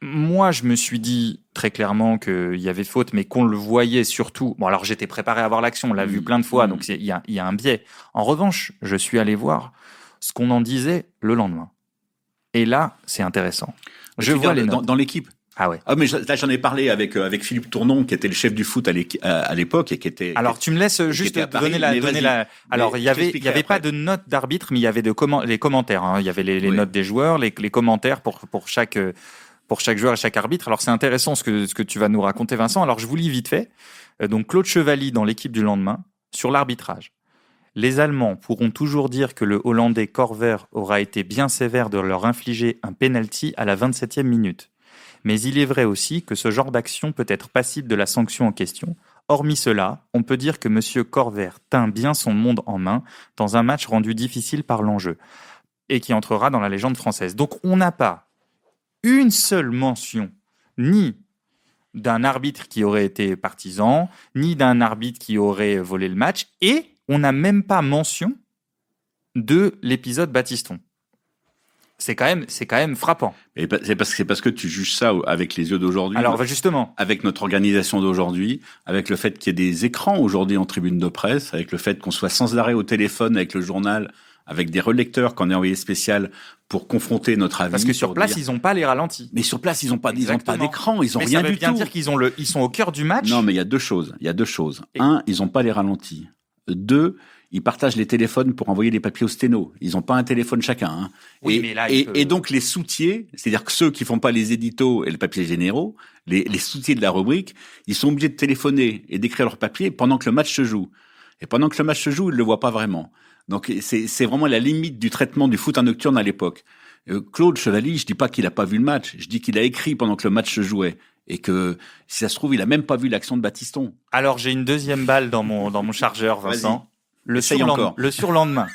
[SPEAKER 1] moi, je me suis dit très clairement qu'il y avait faute, mais qu'on le voyait surtout. Bon, alors j'étais préparé à voir l'action, on l'a vu plein de fois, donc il y a un biais. En revanche, je suis allé voir ce qu'on en disait le lendemain. Et là, c'est intéressant.
[SPEAKER 2] Je vois les notes. Dans l'équipe.
[SPEAKER 1] Ah ouais.
[SPEAKER 2] Ah mais là j'en ai parlé avec Philippe Tournon qui était le chef du foot à l'époque et qui était.
[SPEAKER 1] Alors tu me laisses juste donner la. Alors il y avait pas de notes d'arbitre, mais il y avait les commentaires. Hein. Il y avait les notes des joueurs, les commentaires pour chaque joueur et chaque arbitre. Alors c'est intéressant ce que tu vas nous raconter, Vincent. Alors je vous lis vite fait. Donc Claude Chevali dans l'équipe du lendemain sur l'arbitrage. Les Allemands pourront toujours dire que le Hollandais Korver aura été bien sévère de leur infliger un penalty à la 27e minute. Mais il est vrai aussi que ce genre d'action peut être passible de la sanction en question. Hormis cela, on peut dire que M. Korver tint bien son monde en main dans un match rendu difficile par l'enjeu et qui entrera dans la légende française. Donc on n'a pas une seule mention, ni d'un arbitre qui aurait été partisan, ni d'un arbitre qui aurait volé le match, et on n'a même pas mention de l'épisode Battiston. C'est quand même frappant.
[SPEAKER 2] Et c'est parce que tu juges ça avec les yeux d'aujourd'hui.
[SPEAKER 1] Alors justement,
[SPEAKER 2] avec notre organisation d'aujourd'hui, avec le fait qu'il y ait des écrans aujourd'hui en tribune de presse, avec le fait qu'on soit sans arrêt au téléphone avec le journal avec des relecteurs qu'on a envoyés spécial pour confronter notre avis.
[SPEAKER 1] Parce que sur place, ils n'ont pas les ralentis.
[SPEAKER 2] Mais sur place, ils n'ont pas d'écran, ils n'ont rien du tout.
[SPEAKER 1] Mais ça veut bien dire qu'ils sont au cœur du match.
[SPEAKER 2] Non, mais il y a deux choses. Un, ils n'ont pas les ralentis. Deux, ils partagent les téléphones pour envoyer les papiers au sténo. Ils n'ont pas un téléphone chacun. Hein.
[SPEAKER 1] Oui,
[SPEAKER 2] et donc les soutiers, c'est-à-dire que ceux qui font pas les éditos et le papier généraux, les soutiers de la rubrique, ils sont obligés de téléphoner et d'écrire leur papier pendant que le match se joue. Et pendant que le match se joue, ils le voient pas vraiment. Donc c'est vraiment la limite du traitement du foot en nocturne à l'époque. Claude Chevalier, je dis pas qu'il a pas vu le match, je dis qu'il a écrit pendant que le match se jouait. Et que, si ça se trouve, il a même pas vu l'action de Battiston.
[SPEAKER 1] Alors, j'ai une deuxième balle dans mon chargeur, Vincent. Le surlendemain.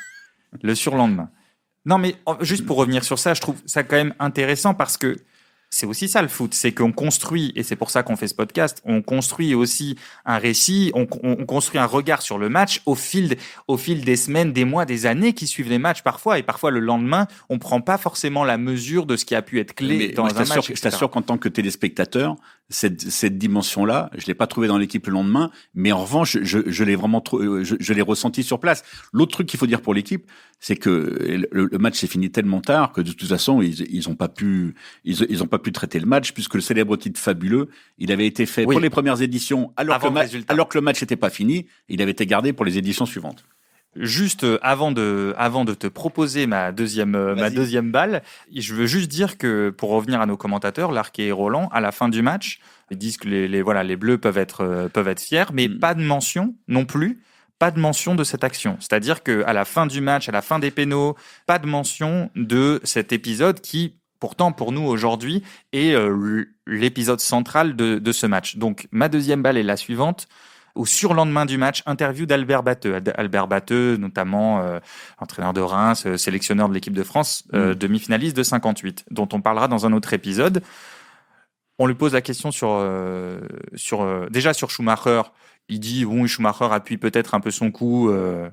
[SPEAKER 1] Non, mais juste pour revenir sur ça, je trouve ça quand même intéressant parce que c'est aussi ça le foot, c'est qu'on construit, et c'est pour ça qu'on fait ce podcast, on construit aussi un récit, on construit un regard sur le match au fil des semaines, des mois, des années qui suivent les matchs parfois, et parfois le lendemain, on prend pas forcément la mesure de ce qui a pu être clé dans un match.
[SPEAKER 2] Je t'assure qu'en tant que téléspectateur, cette dimension-là, je l'ai pas trouvée dans l'équipe le lendemain, mais en revanche, je l'ai vraiment je l'ai ressenti sur place. L'autre truc qu'il faut dire pour l'équipe, c'est que le match s'est fini tellement tard que de toute façon, ils ont pas pu traiter le match puisque le célèbre titre fabuleux, il avait été fait pour les premières éditions alors que le match n'était pas fini, il avait été gardé pour les éditions suivantes.
[SPEAKER 1] Juste avant de te proposer ma deuxième balle, je veux juste dire que pour revenir à nos commentateurs, Larquet et Roland, à la fin du match, ils disent que les Bleus peuvent être fiers, mais pas de mention non plus. Pas de mention de cette action. C'est-à-dire qu'à la fin du match, à la fin des pénaux, pas de mention de cet épisode qui, pourtant, pour nous, aujourd'hui, est l'épisode central de ce match. Donc, ma deuxième balle est la suivante. Au surlendemain du match, interview d'Albert Batteux. Albert Batteux, notamment entraîneur de Reims, sélectionneur de l'équipe de France, demi-finaliste de 58, dont on parlera dans un autre épisode. On lui pose la question déjà sur Schumacher. Il dit, Schumacher appuie peut-être un peu son coup,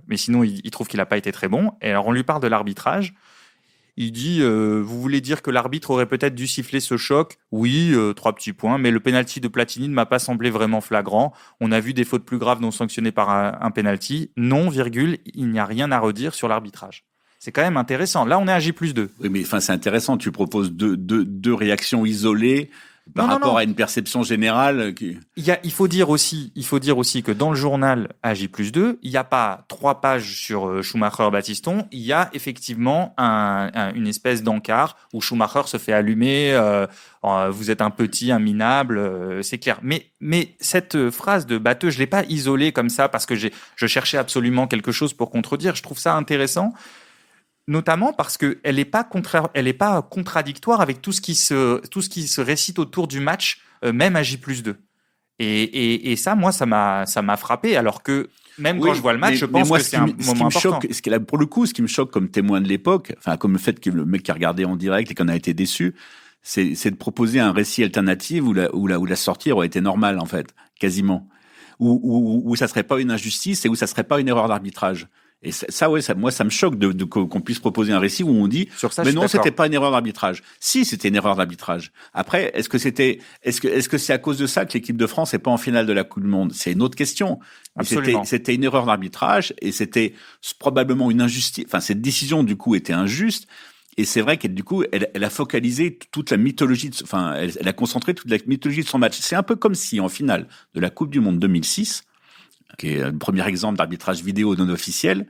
[SPEAKER 1] mais sinon, il trouve qu'il n'a pas été très bon. Et alors, on lui parle de l'arbitrage. Il dit, vous voulez dire que l'arbitre aurait peut-être dû siffler ce choc ? Oui, 3 petits points, mais le penalty de Platini ne m'a pas semblé vraiment flagrant. On a vu des fautes plus graves non sanctionnées par un penalty. Non, il n'y a rien à redire sur l'arbitrage. C'est quand même intéressant. Là, on est à J+2.
[SPEAKER 2] Oui, mais c'est intéressant. Tu proposes deux réactions isolées par rapport à une perception générale.
[SPEAKER 1] Il faut dire aussi que dans le journal à J+2, il n'y a pas 3 pages sur Schumacher-Battiston. Il y a effectivement une espèce d'encart où Schumacher se fait allumer. Vous êtes un petit, un minable, c'est clair. Mais cette phrase de Batteux, je l'ai pas isolée comme ça parce que je cherchais absolument quelque chose pour contredire. Je trouve ça intéressant. Notamment parce que elle est pas contradictoire avec tout ce qui se récite autour du match, même à J+2. Et ça, moi, ça m'a frappé. Alors que même quand je vois le match, je pense que c'est un moment important.
[SPEAKER 2] Pour le coup, ce qui me choque comme témoin de l'époque, enfin comme le fait que le mec qui a regardé en direct et qu'on a été déçu, c'est de proposer un récit alternatif où la sortie aurait été normale en fait, quasiment, où ça serait pas une injustice et où ça serait pas une erreur d'arbitrage. Et moi, ça me choque qu'on puisse proposer un récit où on dit, mais non, c'était pas une erreur d'arbitrage. Si, c'était une erreur d'arbitrage. Après, est-ce que c'est à cause de ça que l'équipe de France n'est pas en finale de la Coupe du Monde? C'est une autre question. C'était une erreur d'arbitrage et c'était probablement une injustice. Enfin, cette décision, du coup, était injuste. Et c'est vrai qu'elle, du coup, elle a focalisé toute la mythologie elle a concentré toute la mythologie de son match. C'est un peu comme si, en finale de la Coupe du Monde 2006, qui est le premier exemple d'arbitrage vidéo non officiel,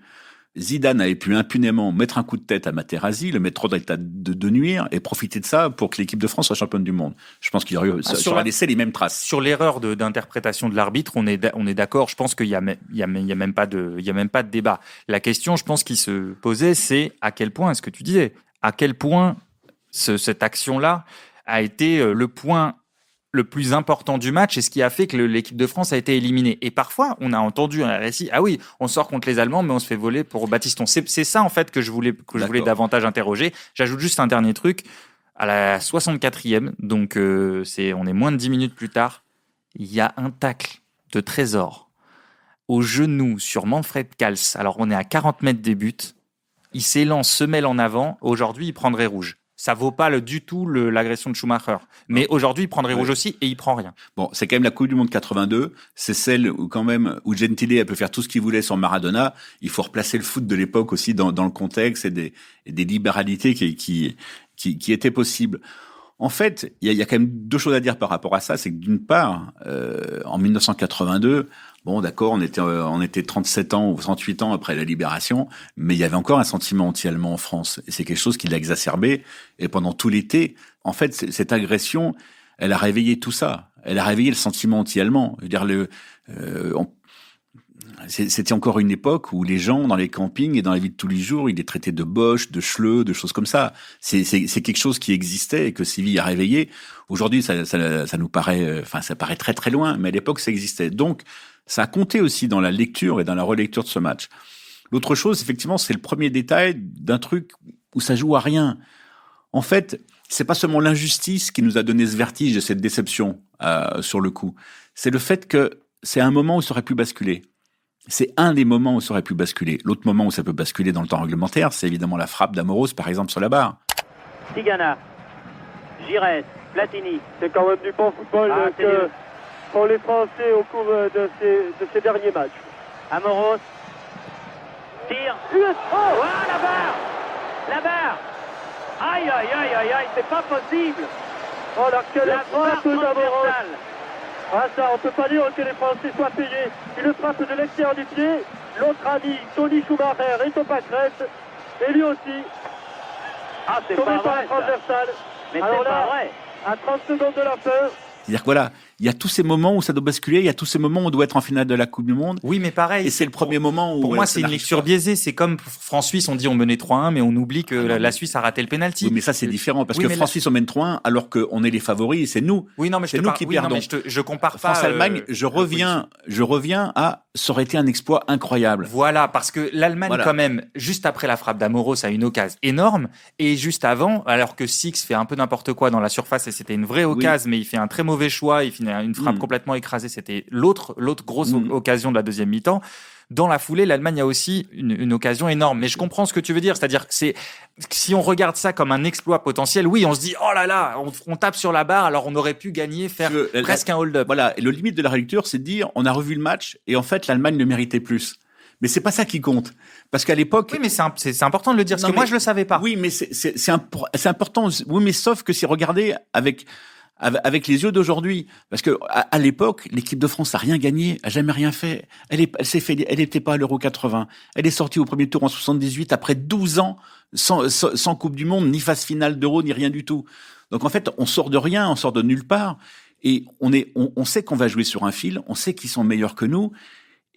[SPEAKER 2] Zidane avait pu impunément mettre un coup de tête à Materazzi, le mettre hors d'état de nuire et profiter de ça pour que l'équipe de France soit championne du monde. Je pense qu'il aurait laissé les mêmes traces.
[SPEAKER 1] Sur l'erreur d'interprétation de l'arbitre, on est d'accord. Je pense qu'il y a même pas de débat. La question, je pense, qui se posait, c'est à quel point, est-ce que tu disais, à quel point cette action-là a été le point le plus important du match et ce qui a fait que l'équipe de France a été éliminée. Et parfois, on a entendu un récit, on sort contre les Allemands, mais on se fait voler pour Battiston. C'est ça, en fait, que je voulais davantage interroger. J'ajoute juste un dernier truc. À la 64e, donc on est moins de 10 minutes plus tard, il y a un tacle de Trésor au genou sur Manfred Kals. Alors, on est à 40 mètres des buts. Il s'élance, se mêle en avant. Aujourd'hui, il prendrait rouge. ça vaut pas du tout l'agression de Schumacher. Mais aujourd'hui, il prendrait rouge aussi et il prend rien.
[SPEAKER 2] Bon, c'est quand même la Coupe du Monde 82. C'est celle où quand même où Gentile peut faire tout ce qu'il voulait sur Maradona. Il faut replacer le foot de l'époque aussi dans le contexte et des libéralités qui étaient possibles. En fait, il y a quand même deux choses à dire par rapport à ça. C'est que d'une part, en 1982, bon, d'accord, on était 37 ans ou 38 ans après la libération, mais il y avait encore un sentiment anti-allemand en France. Et c'est quelque chose qui l'a exacerbé. Et pendant tout l'été, en fait, cette agression, elle a réveillé tout ça. Elle a réveillé le sentiment anti-allemand. Je veux dire, c'était encore une époque où les gens dans les campings et dans la vie de tous les jours, ils les traitaient de boches, de schleux, de choses comme ça. C'est quelque chose qui existait et que Séville a réveillé. Aujourd'hui, ça nous paraît, ça paraît très très loin, mais à l'époque, ça existait. Donc, ça a compté aussi dans la lecture et dans la relecture de ce match. L'autre chose, effectivement, c'est le premier détail d'un truc où ça joue à rien. En fait, c'est pas seulement l'injustice qui nous a donné ce vertige et cette déception sur le coup. C'est le fait que c'est un moment où ça aurait pu basculer. C'est un des moments où ça aurait pu basculer. L'autre moment où ça peut basculer dans le temps réglementaire, c'est évidemment la frappe d'Amoros, par exemple, sur la barre.
[SPEAKER 3] Tigana, Giresse, Platini.
[SPEAKER 4] C'est quand même du bon football que font les Français au cours de ces derniers matchs.
[SPEAKER 3] Amoros, tire. Oh, la barre. Aïe, c'est pas possible.
[SPEAKER 4] Oh là, quelle
[SPEAKER 3] La
[SPEAKER 4] frappe
[SPEAKER 3] barre
[SPEAKER 4] d'Amoros.
[SPEAKER 3] transversale.
[SPEAKER 4] Ah ça, on peut pas dire que les Français soient payés. Une frappe de l'extérieur du pied. L'autre ami, Tony Schumacher, est au pâquerette. Et lui aussi,
[SPEAKER 3] Ah, c'est
[SPEAKER 4] tombé
[SPEAKER 3] pas
[SPEAKER 4] par la
[SPEAKER 3] vrai, ça.
[SPEAKER 4] transversale.
[SPEAKER 3] Mais
[SPEAKER 4] Alors
[SPEAKER 3] c'est
[SPEAKER 4] là,
[SPEAKER 3] pas vrai.
[SPEAKER 4] à 30 secondes de la fin,
[SPEAKER 2] C'est-à-dire que voilà, il y a tous ces moments où ça doit basculer, il y a tous ces moments où on doit être en finale de la Coupe du Monde.
[SPEAKER 1] Oui, mais pareil.
[SPEAKER 2] Et c'est le premier moment où...
[SPEAKER 1] Pour moi,
[SPEAKER 2] ça
[SPEAKER 1] c'est une
[SPEAKER 2] n'arrive
[SPEAKER 1] lecture
[SPEAKER 2] pas.
[SPEAKER 1] biaisée. C'est comme France-Suisse, on dit on menait 3-1, mais on oublie que la Suisse a raté le penalty.
[SPEAKER 2] Oui, mais ça, c'est différent, parce
[SPEAKER 1] Oui,
[SPEAKER 2] que
[SPEAKER 1] mais
[SPEAKER 2] France-Suisse, on mène 3-1, alors qu'on est les favoris, et c'est nous.
[SPEAKER 1] Oui, non, mais
[SPEAKER 2] C'est nous qui perdons.
[SPEAKER 1] je compare pas.
[SPEAKER 2] France-Allemagne, je reviens à, ça aurait été un exploit incroyable.
[SPEAKER 1] Voilà, parce que l'Allemagne,
[SPEAKER 2] Voilà.
[SPEAKER 1] quand même, juste après la frappe d'Amoros, a une occasion énorme. Et juste avant, alors que Six fait un peu n'importe quoi dans la surface, et c'était une vraie occasion, mais il fait un très mauvais choix, il finit une frappe complètement écrasée. C'était l'autre grosse occasion de la deuxième mi-temps. Dans la foulée, l'Allemagne a aussi une occasion énorme. Mais je comprends ce que tu veux dire. C'est-à-dire que si on regarde ça comme un exploit potentiel, oui, on se dit, oh là là, on tape sur la barre, alors on aurait pu gagner, faire presque un hold-up.
[SPEAKER 2] Voilà. Et le limite de la relecture, c'est de dire, on a revu le match, et en fait, l'Allemagne le méritait plus. Mais c'est pas ça qui compte. Parce qu'à l'époque.
[SPEAKER 1] Oui, mais c'est important de le dire, parce que moi, je le savais pas.
[SPEAKER 2] Oui, mais c'est important. Oui, mais sauf que c'est regardé avec les yeux d'aujourd'hui, parce que à l'époque, l'équipe de France a rien gagné, a jamais rien fait. Elle était pas à l'Euro 80. Elle est sortie au premier tour en 78 après 12 ans sans Coupe du Monde, ni phase finale d'Euro, ni rien du tout. Donc en fait, on sort de rien, on sort de nulle part, et on sait qu'on va jouer sur un fil, on sait qu'ils sont meilleurs que nous.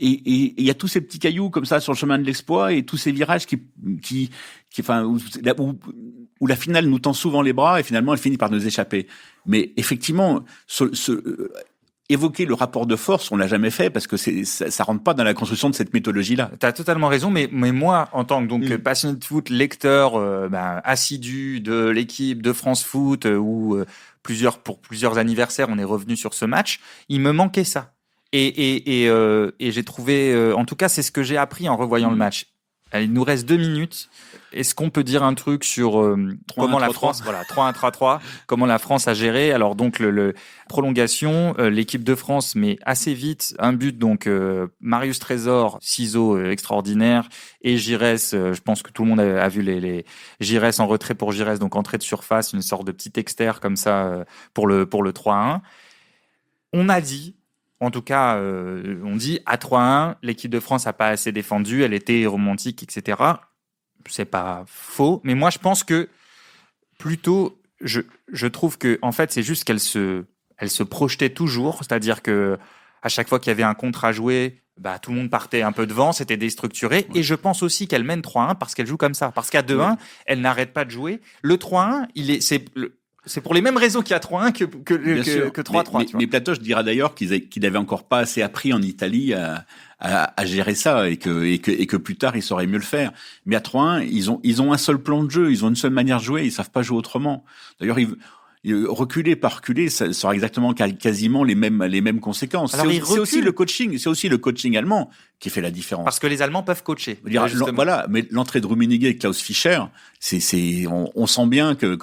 [SPEAKER 2] Et il y a tous ces petits cailloux comme ça sur le chemin de l'exploit et tous ces virages où la finale nous tend souvent les bras et finalement elle finit par nous échapper. Mais effectivement, évoquer le rapport de force, on l'a jamais fait parce que ça rentre pas dans la construction de cette mythologie-là.
[SPEAKER 1] T'as totalement raison, mais moi, en tant que passionné de foot, lecteur assidu de l'équipe de France Foot, où pour plusieurs anniversaires, on est revenu sur ce match, il me manquait ça. Et j'ai trouvé, en tout cas, c'est ce que j'ai appris en revoyant le match. Allez, il nous reste 2 minutes. Est-ce qu'on peut dire un truc sur comment la France, 3-1-3-3, comment la France a géré? Alors donc le prolongation, l'équipe de France met assez vite un but, donc Marius Trésor, ciseaux extraordinaire, et Giresse, je pense que tout le monde a vu les Giresse en retrait pour Giresse, donc entrée de surface, une sorte de petit exter comme ça pour le 3-1. On a dit. En tout cas, on dit à 3-1, l'équipe de France n'a pas assez défendu, elle était romantique, etc. C'est pas faux, mais moi je pense que plutôt, je trouve que en fait c'est juste qu'elle se projetait toujours, c'est-à-dire que à chaque fois qu'il y avait un contre à jouer, tout le monde partait un peu devant, c'était déstructuré. Ouais. Et je pense aussi qu'elle mène 3-1 parce qu'elle joue comme ça, parce qu'à 2-1, elle n'arrête pas de jouer. Le 3-1, c'est pour les mêmes raisons qu'il y a 3-1 que 3-3.
[SPEAKER 2] Mais Platoche dira d'ailleurs qu'il n'avait encore pas assez appris en Italie à gérer ça et que plus tard il saurait mieux le faire. Mais à 3-1, ils ont un seul plan de jeu, ils ont une seule manière de jouer, ils savent pas jouer autrement. D'ailleurs, reculer par reculer, ça sera exactement quasiment les mêmes conséquences.
[SPEAKER 1] Alors,
[SPEAKER 2] c'est aussi le coaching allemand qui fait la différence.
[SPEAKER 1] Parce que les Allemands peuvent coacher.
[SPEAKER 2] Voilà, mais l'entrée de Rummenigge et Klaus Fischer, on sent bien que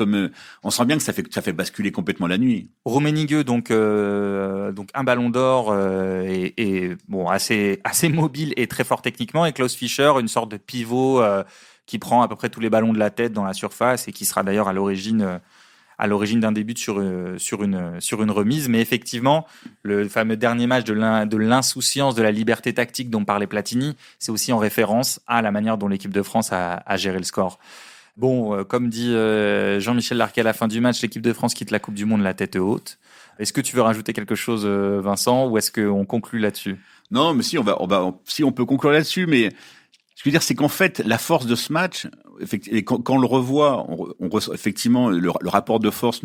[SPEAKER 2] ça fait basculer complètement la nuit.
[SPEAKER 1] Rummenigge, donc un ballon d'or et bon assez mobile et très fort techniquement, et Klaus Fischer, une sorte de pivot qui prend à peu près tous les ballons de la tête dans la surface et qui sera d'ailleurs à l'origine d'un début sur une remise. Mais effectivement, le fameux dernier match de l'insouciance, de la liberté tactique dont parlait Platini, c'est aussi en référence à la manière dont l'équipe de France a géré le score. Bon, comme dit Jean-Michel Larquet à la fin du match, l'équipe de France quitte la Coupe du Monde la tête haute. Est-ce que tu veux rajouter quelque chose, Vincent, ou est-ce qu'on conclut là-dessus ?
[SPEAKER 2] Non, mais si, on peut conclure là-dessus, mais ce que je veux dire, c'est qu'en fait, la force de ce match, et quand on le revoit, on effectivement, le rapport de force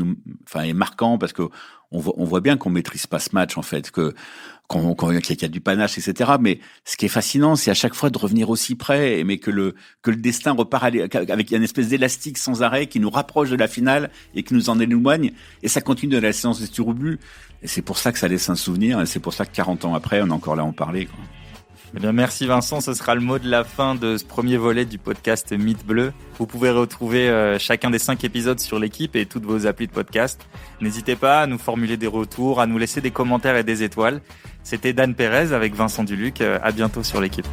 [SPEAKER 2] est marquant parce que on voit bien qu'on maîtrise pas ce match, en fait, qu'il y a du panache, etc. Mais ce qui est fascinant, c'est à chaque fois de revenir aussi près, mais que le destin repart avec une espèce d'élastique sans arrêt qui nous rapproche de la finale et qui nous en éloigne. Et ça continue de la séance des tirs au but. Et c'est pour ça que ça laisse un souvenir. Et c'est pour ça que 40 ans après, on est encore là à en parler, quoi.
[SPEAKER 1] Eh bien, merci Vincent, ce sera le mot de la fin de ce premier volet du podcast Mythe Bleu. Vous pouvez retrouver chacun des 5 épisodes sur l'équipe et toutes vos applis de podcast. N'hésitez pas à nous formuler des retours, à nous laisser des commentaires et des étoiles. C'était Dan Pérez avec Vincent Duluc. À bientôt sur l'équipe.